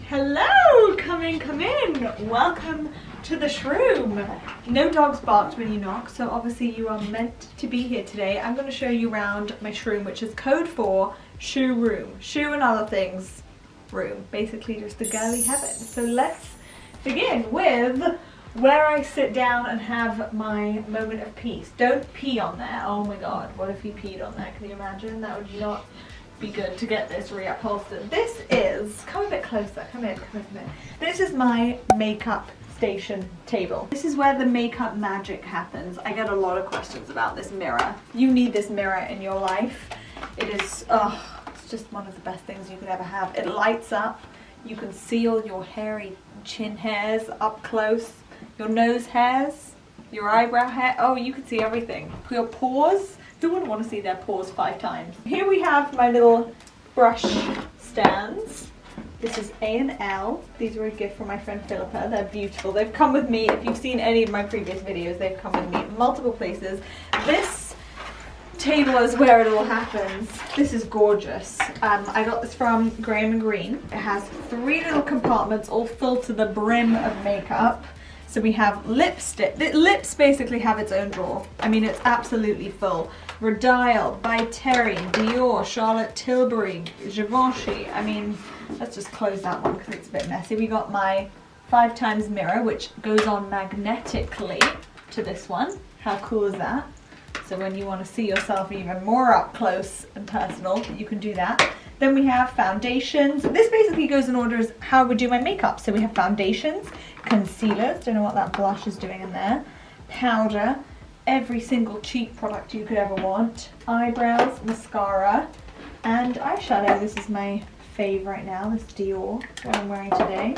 Hello! Come in! Welcome to the SHROOM. No dogs barked when you knocked, so obviously you are meant to be here today. I'm going to show you around my SHROOM, which is code for shoe room. Shoe and other things room. Basically just the girly heaven. So let's begin with where I sit down and have my moment of peace. Don't pee on there. Oh my god, what if you peed on there? Can you imagine? That would not be good to get this reupholstered. This is, come a bit closer, come in. This is my makeup station table. This is where the makeup magic happens. I get a lot of questions about this mirror. You need this mirror in your life. It is, it's just one of the best things you could ever have. It lights up. You can see all your hairy chin hairs up close. Your nose hairs, your eyebrow hair. Oh, you can see everything. Your pores. Who wouldn't want to see their pores 5 times? Here we have my little brush stands. This is A&L. These were a gift from my friend Philippa. They're beautiful. They've come with me. If you've seen any of my previous videos, they've come with me in multiple places. This table is where it all happens. This is gorgeous. I got this from Graham & Green. It has 3 little compartments all filled to the brim of makeup. So we have lipstick. The lips basically have its own drawer. I mean, it's absolutely full. Rodial, by Terry, Dior, Charlotte Tilbury, Givenchy. I mean, let's just close that one because it's a bit messy. We got my 5x mirror, which goes on magnetically to this one. How cool is that? So when you want to see yourself even more up close and personal, you can do that. Then we have foundations. This basically goes in order as how I would do my makeup. So we have foundations, concealers, don't know what that blush is doing in there, powder, every single cheek product you could ever want, eyebrows, mascara, and eyeshadow. This is my fave right now, this Dior, what I'm wearing today.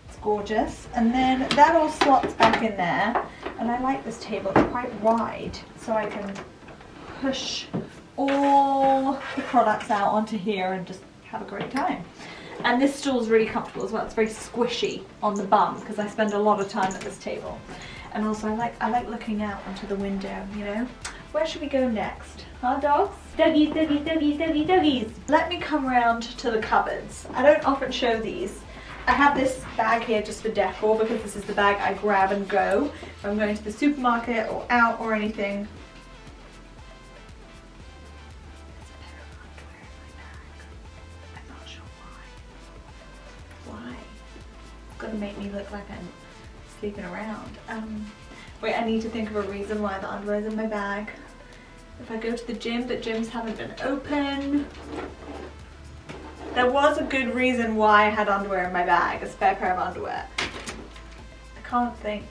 It's gorgeous. And then that all slots back in there. And I like this table, it's quite wide, so I can push all the products out onto here and just have a great time. And this stool is really comfortable as well. It's very squishy on the bum because I spend a lot of time at this table. And also I like looking out onto the window, you know. Where should we go next? Huh, dogs? Doggies, doggies, doggies, doggies, doggies. Let me come around to the cupboards. I don't often show these. I have this bag here just for decor because this is the bag I grab and go if I'm going to the supermarket or out or anything. Gonna make me look like I'm sleeping around. Wait, I need to think of a reason why the underwear is in my bag. If I go to the gym, the gyms haven't been open. There was a good reason why I had underwear in my bag, a spare pair of underwear. I can't think.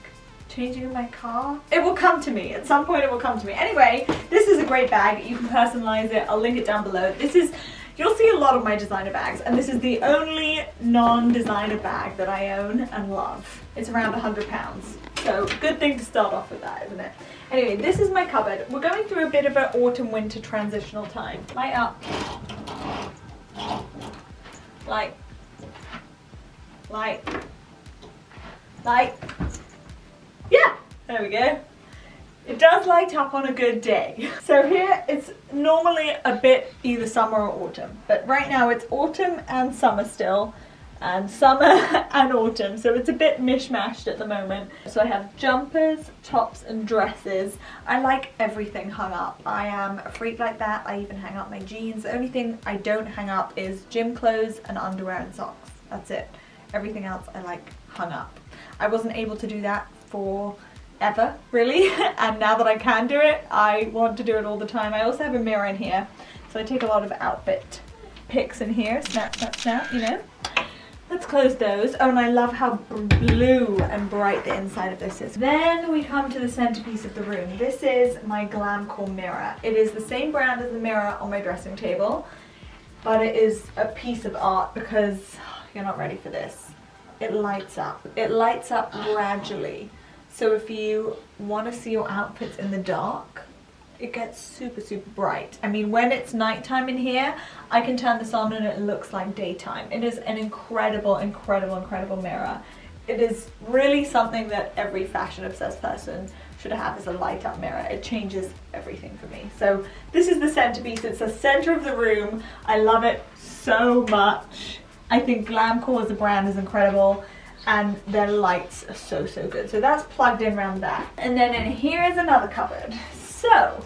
Changing in my car? It will come to me. At some point it will come to me. Anyway, this is a great bag. You can personalize it. I'll link it down below. This is, you'll see a lot of my designer bags, and this is the only non-designer bag that I own and love. It's around £100. So good thing to start off with that, isn't it? Anyway, this is my cupboard. We're going through a bit of an autumn-winter transitional time. Light up. Light. Yeah, there we go. It does light up on a good day. So here it's normally a bit either summer or autumn, but right now it's autumn and summer still, and summer and autumn, so it's a bit mishmashed at the moment. So I have jumpers, tops and dresses. I like everything hung up. I am a freak like that. I even hang up my jeans. The only thing I don't hang up is gym clothes and underwear and socks. That's it. Everything else I like hung up. I wasn't able to do that for ever, really, and now that I can do it, I want to do it all the time. I also have a mirror in here, so I take a lot of outfit pics in here. Snap, snap, snap, you know. Let's close those. Oh, and I love how blue and bright the inside of this is. Then we come to the centerpiece of the room. This is my Glamcore mirror. It is the same brand as the mirror on my dressing table, but it is a piece of art because you're not ready for this. It lights up. It lights up gradually. So if you want to see your outfits in the dark, it gets super, super bright. I mean, when it's nighttime in here, I can turn this on and it looks like daytime. It is an incredible, incredible, incredible mirror. It is really something that every fashion obsessed person should have as a light up mirror. It changes everything for me. So this is the centerpiece. It's the center of the room. I love it so much. I think Glamcore as a brand is incredible, and their lights are so good. So that's plugged in around that. And then in here is another cupboard. So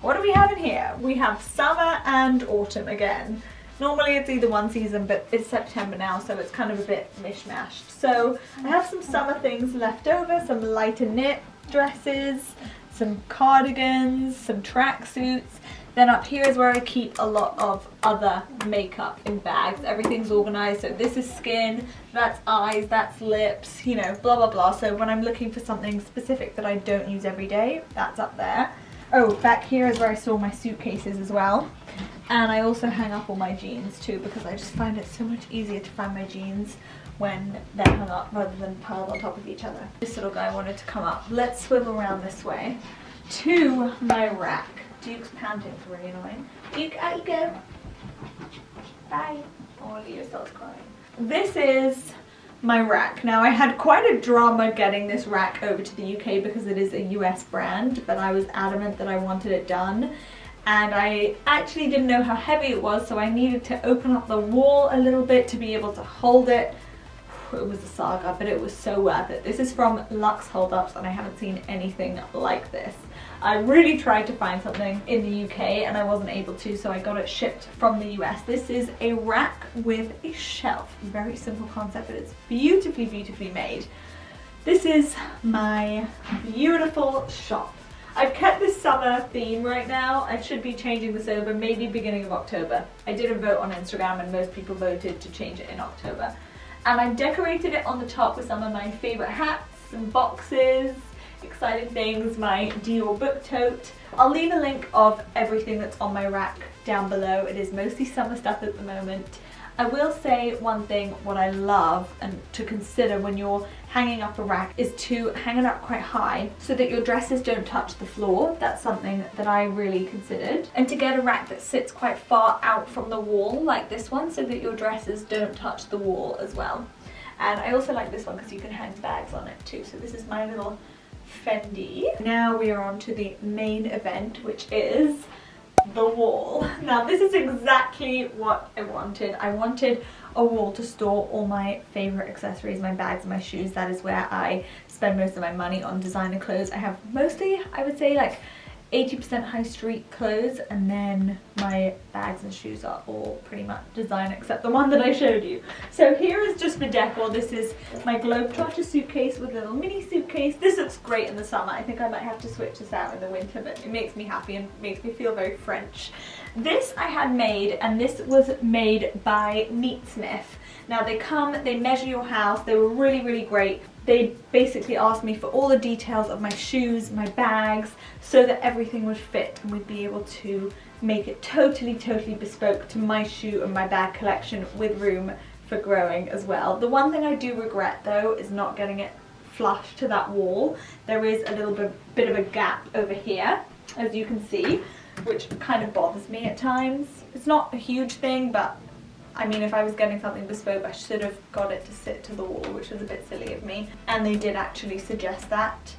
what do we have in here? We have summer and autumn again. Normally it's either one season, but it's September now, so it's kind of a bit mishmashed. So I have some summer things left over, some lighter knit dresses, some cardigans, some tracksuits. Then up here is where I keep a lot of other makeup in bags. Everything's organized. So this is skin, that's eyes, that's lips, you know, blah blah blah. So when I'm looking for something specific that I don't use every day, that's up there. Oh, back here is where I store my suitcases as well. And I also hang up all my jeans too, because I just find it so much easier to find my jeans when they're hung up rather than piled on top of each other. This little guy wanted to come up. Let's swivel around this way to my rack. Duke's panting, it's really annoying. Duke, out you go. Bye. Oh, Leo starts crying. This is my rack. Now I had quite a drama getting this rack over to the UK because it is a US brand, but I was adamant that I wanted it done. And I actually didn't know how heavy it was, so I needed to open up the wall a little bit to be able to hold it. It was a saga, but it was so worth it. This is from Luxe Hold Ups, and I haven't seen anything like this. I really tried to find something in the UK and I wasn't able to, so I got it shipped from the US. This is a rack with a shelf. Very simple concept, but it's beautifully made. This is my beautiful shop. I've kept this summer theme right now. I should be changing this over maybe beginning of October. I did a vote on Instagram and most people voted to change it in October. And I've decorated it on the top with some of my favorite hats and boxes, exciting things, my Dior book tote. I'll leave a link of everything that's on my rack down below. It is mostly summer stuff at the moment. I will say one thing, what I love and to consider when you're hanging up a rack is to hang it up quite high so that your dresses don't touch the floor. That's something that I really considered. And to get a rack that sits quite far out from the wall like this one so that your dresses don't touch the wall as well. And I also like this one because you can hang bags on it too. So this is my little Fendi. Now we are on to the main event, which is the wall. Now this is exactly what I wanted. I wanted a wall to store all my favorite accessories, my bags and my shoes. That is where I spend most of my money on designer clothes. I have mostly, I would say, like 80% high street clothes, and then my bags and shoes are all pretty much designer except the one that I showed you. So here is just the decor. This is my Globetrotter suitcase with a little mini suitcase. This looks great in the summer. I think I might have to switch this out in the winter, but it makes me happy and makes me feel very French. This I had made, and this was made by Neatsmith. Now they measure your house. They were really great. They basically asked me for all the details of my shoes, my bags, so that everything would fit and we'd be able to make it totally bespoke to my shoe and my bag collection with room for growing as well. The one thing I do regret though is not getting it flush to that wall. There is a little bit of a gap over here, as you can see, which kind of bothers me at times. It's not a huge thing, but I mean, if I was getting something bespoke, I should have got it to sit to the wall, which was a bit silly of me. And they did actually suggest that,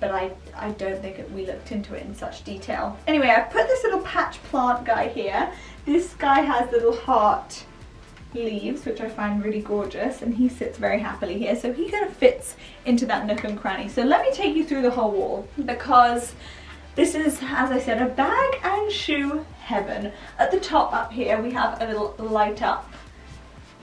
but I don't think we looked into it in such detail. Anyway, I've put this little patch plant guy here. This guy has little heart leaves, which I find really gorgeous, and he sits very happily here. So he kind of fits into that nook and cranny. So let me take you through the whole wall, because this is, as I said, a bag and shoe heaven. At the top up here we have a little light up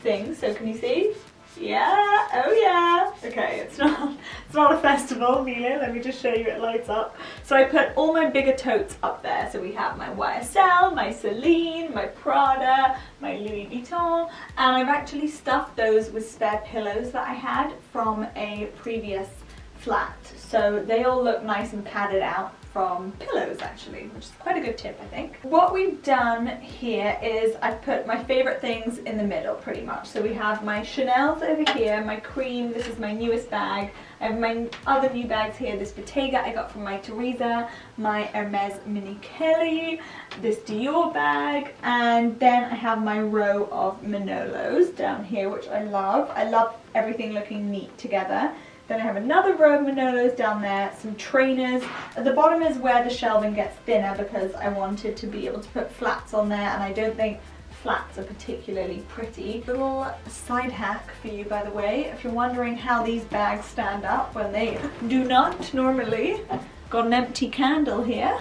thing, so can you see? Yeah, oh yeah. Okay, it's not a festival, Amelia, let me just show you it lights up. So I put all my bigger totes up there. So we have my YSL, my Celine, my Prada, my Louis Vuitton, and I've actually stuffed those with spare pillows that I had from a previous flat. So they all look nice and padded out from pillows actually, which is quite a good tip, I think. What we've done here is I've put my favorite things in the middle pretty much. So we have my Chanel's over here, my cream, this is my newest bag. I have my other new bags here, this Bottega I got from my Teresa, my Hermes Mini Kelly, this Dior bag, and then I have my row of Manolos down here, which I love. I love everything looking neat together. Then I have another row of Manolos down there, some trainers. At the bottom is where the shelving gets thinner because I wanted to be able to put flats on there, and I don't think flats are particularly pretty. Little side hack for you, by the way, if you're wondering how these bags stand up when they do not normally. Got an empty candle here.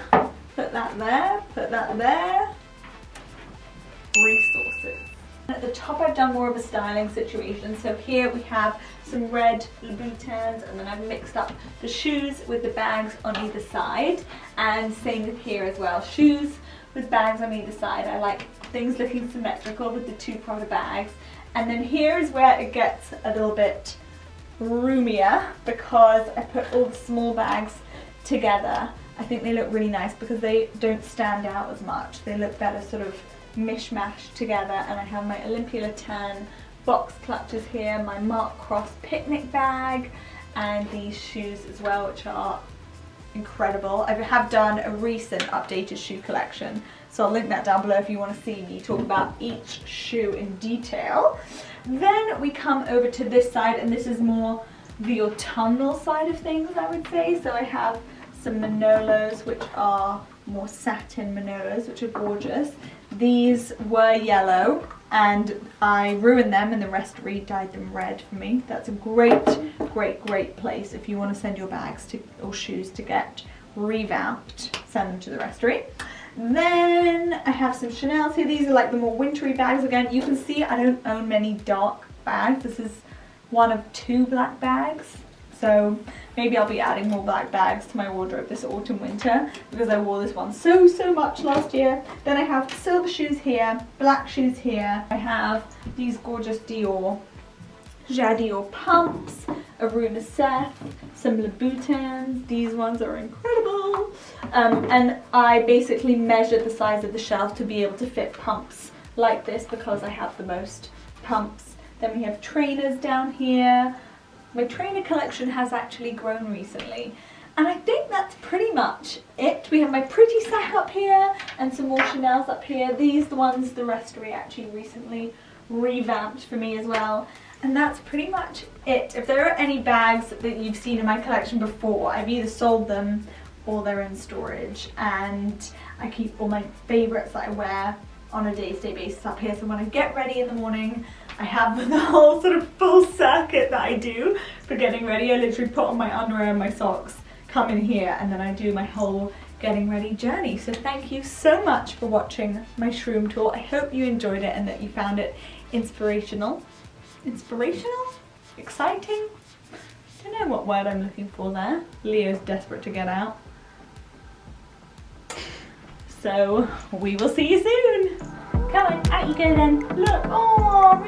Put that there, put that there. Resources. At the top I've done more of a styling situation, so here we have some red Louboutins, and then I've mixed up the shoes with the bags on either side, and same with here as well, shoes with bags on either side. I like things looking symmetrical with the two Prada bags. And then here is where it gets a little bit roomier because I put all the small bags together. I think they look really nice because they don't stand out as much. They look better sort of mishmashed together. And I have my Olympia Le Tan box clutches here, my Mark Cross picnic bag, and these shoes as well, which are incredible. I have done a recent updated shoe collection, so I'll link that down below if you want to see me talk about each shoe in detail. Then we come over to this side, and this is more the autumnal side of things, I would say. So I have some Manolos, which are more satin Manolos, which are gorgeous. These were yellow and I ruined them, and the Restory dyed them red for me. That's a great place if you want to send your bags to, or shoes to get revamped. Send them to the Restory. Then I have some Chanel's here. These are like the more wintry bags again. You can see I don't own many dark bags. This is one of 2 black bags. So maybe I'll be adding more black bags to my wardrobe this autumn winter because I wore this one so much last year. Then I have silver shoes here, black shoes here. I have these gorgeous Dior Jadior pumps, a Rue Seth, some Louboutins. These ones are incredible. And I basically measured the size of the shelf to be able to fit pumps like this because I have the most pumps. Then we have trainers down here. My trainer collection has actually grown recently, and I think that's pretty much it. We have my Pretty sack up here and some more Chanel's up here. These the ones the Restory actually recently revamped for me as well, and that's pretty much it. If there are any bags that you've seen in my collection before, I've either sold them or they're in storage, and I keep all my favorites that I wear on a day-to-day basis up here. So when I get ready in the morning, I have the whole sort of full circuit that I do for getting ready. I literally put on my underwear and my socks, come in here, and then I do my whole getting ready journey. So thank you so much for watching my shroom tour. I hope you enjoyed it and that you found it inspirational. Inspirational? Exciting? I don't know what word I'm looking for there. Leo's desperate to get out. So we will see you soon. Come on, out you go then. Look, oh,